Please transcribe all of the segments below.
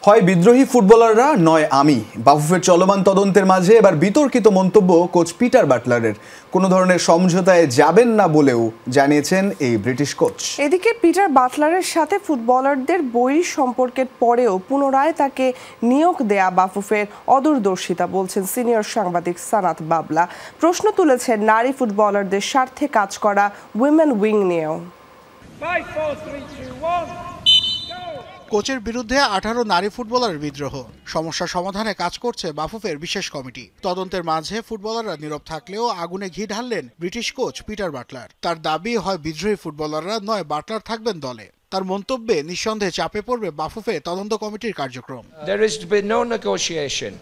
হয় বিদ্রোহী ফুটবলাররা নয় আমি। বাফুফের চলমান তদন্তের মাঝে এবার বিতর্কিত মন্তব্য কোচ পিটার বাটলারের। কোনো ধরনের সমঝোতায় যাবেন না বলেও জানিয়েছেন এই ব্রিটিশ কোচ। এদিকে পিটার বাটলারের সাথে ফুটবলারদের বৈরী সম্পর্কের পরেও পুনরায় তাকে নিয়োগ দেয়া বাফুফের অদূরদর্শিতা বলছেন সিনিয়র সাংবাদিক সানাত বাবলা। প্রশ্ন তুলেছেন নারী ফুটবলারদের স্বার্থে কাজ করা উইমেন উইং নিয়েও। কোচের বিরুদ্ধে 18 নারী ফুটবলারের বিদ্রোহ, সমস্যা সমাধানে কাজ করছে বাফুফের বিশেষ কমিটি। তদন্তের মাঝে ফুটবলাররা নীরব থাকলেও আগুনে ঘি ঢাললেন ব্রিটিশ কোচ পিটার বাটলার। তার দাবি, হয় বিদ্রোহী ফুটবলাররা নয় বাটলার থাকবেন দলে। তার মন্তব্যে নিঃসন্দেহে চাপে পড়বে বাফুফে তদন্ত কমিটির কার্যক্রম। There is to be no negotiation.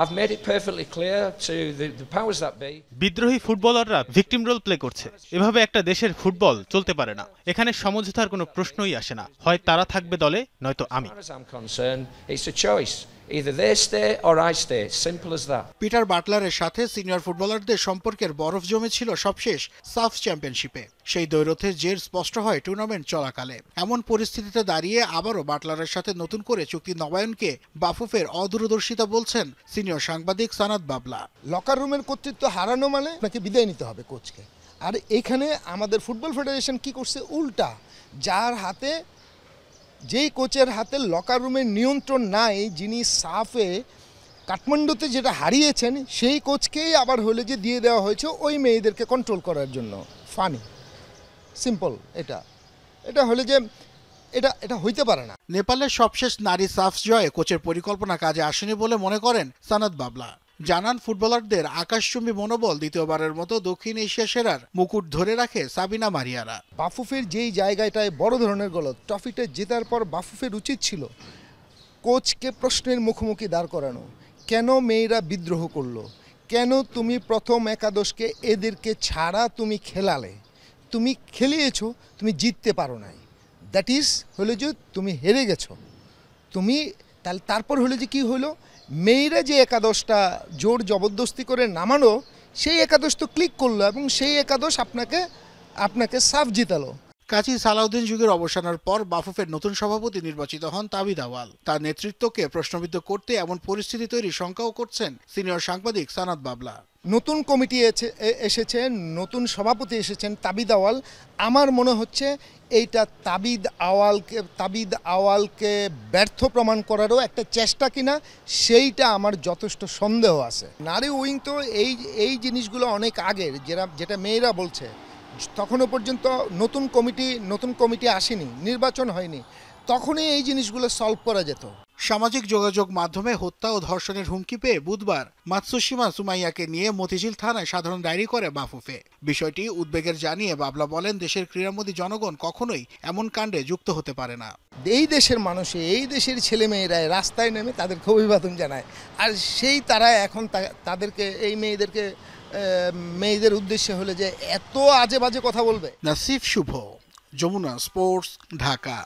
I've made it perfectly clear to the powers that be. বিদ্রোহী ফুটবলাররা ভিকটিম রোল প্লে করছে। এভাবে একটা দেশের ফুটবল চলতে পারে না। এখানে সমঝোতার কোনো প্রশ্নই আসে না। হয় তারা থাকবে দলে, নয়তো আমি। As I'm concerned, it's a choice. Either they stay or I stay. Simple as that. Peter বাটলারের সাথে সিনিয়র ফুটবলারদের সম্পর্কের বরফ জমেছিল সবশেষ সাফ চ্যাম্পিয়নশিপে। সেই দ্বৈরথের জের স্পষ্ট হয় টুর্নামেন্ট চলাকালে। এমন পরিস্থিতিতে দাঁড়িয়ে আবারও বাটলারের সাথে নতুন করে চুক্তি নবায়নকে বাফুফের অদূরদর্শিতা বলছেন সিনিয়র সাংবাদিক সানাত বাবলা। লকার রুমের কর্তৃত্ব হারানো মানে আপনাকে বিদায় নিতে হবে কোচকে। আর এখানে আমাদের ফুটবল ফেডারেশন কি করছে, উল্টা। যার হাতে, যেই কোচের হাতে লকার রুমের নিয়ন্ত্রণ নাই, যিনি সাফে কাঠমান্ডুতে যেটা হারিয়েছেন, সেই কোচকেই আবার হলে যে দিয়ে দেওয়া হয়েছে ওই মেয়েদেরকে কন্ট্রোল করার জন্য। Funny, simple. এটা হলে যে এটা হইতে পারে না। নেপালের সবশেষ নারী সাফ জয়ে কোচের পরিকল্পনা কাজে আসেনি বলে মনে করেন সানাত বাবলা। জানান, ফুটবলারদের আকাশচুম্বী মনোবল দ্বিতীয়বারের মতো দক্ষিণ এশিয়া সেরার মুকুট ধরে রাখে সাবিনা মারিয়ারা। বাফুফের যেই জায়গাটায় বড় ধরনের গলত, ট্রফিটা জেতার পর বাফুফের উচিত ছিল কোচকে প্রশ্নের মুখোমুখি দাঁড় করানো। কেন মেয়েরা বিদ্রোহ করলো? কেন তুমি প্রথম একাদশকে এদেরকে ছাড়া তুমি খেলালে? তুমি খেলিয়েছো, তুমি জিততে পারো নাই। দ্যাট ইজ হলো যে তুমি হেরে গেছো। তুমি তাহলে তারপর হলো যে কি হলো, মেয়েরা যে একাদশটা জোর জবরদস্তি করে নামানো, সেই একাদশ তো ক্লিক করলো এবং সেই একাদশ আপনাকে সাফ জিতালো। কাজী সালাউদ্দিন যুগের অবসানের পর বাফুফের নতুন সভাপতি নির্বাচিত হন তাবিদ আওয়াল। তার নেতৃত্বকে প্রশ্নবিদ্ধ করতে এমন পরিস্থিতি তৈরি শঙ্কাও করছেন সিনিয়র সাংবাদিক সানাত বাবলা। নতুন কমিটি এসেছে, নতুন সভাপতি এসেছেন তাবিদ আওয়াল। আমার মনে হচ্ছে এইটা তাবিদ আওয়ালকে ব্যর্থ প্রমাণ করারও একটা চেষ্টা কিনা, সেইটা আমার যথেষ্ট সন্দেহ আছে। নারী উইং তো এই জিনিসগুলো অনেক আগের, যেটা মেয়েরা বলছে, তখনও পর্যন্ত নতুন কমিটি আসেনি, নির্বাচন হয়নি, তখনই এই জিনিসগুলো সলভ করা যেত। সামাজিক যোগাযোগ মাধ্যমে হত্যা ও ধর্ষণের হুমকি পেয়ে বুধবার মাতসুশিমা সুমাইয়াকে নিয়ে মতিঝিল থানায় সাধারণ ডায়েরি করে বাফুফে। বিষয়টি উদ্বেগের জানিয়ে বাবলা বলেন, দেশের ক্রীড়ামোদী জনগণ কখনোই এমন কাণ্ডে যুক্ত হতে পারে না। এই দেশের মানুষে, এই দেশের ছেলেমেয়েরা রাস্তায় নেমে তাদেরকে অভিবাদন জানায়, আর তারা এখন তাদেরকে, এই মেয়েদের উদ্দেশ্যে হলে যে এত আজে বাজে কথা বলবে। নাসিফ শুভ, যমুনা স্পোর্টস, ঢাকা।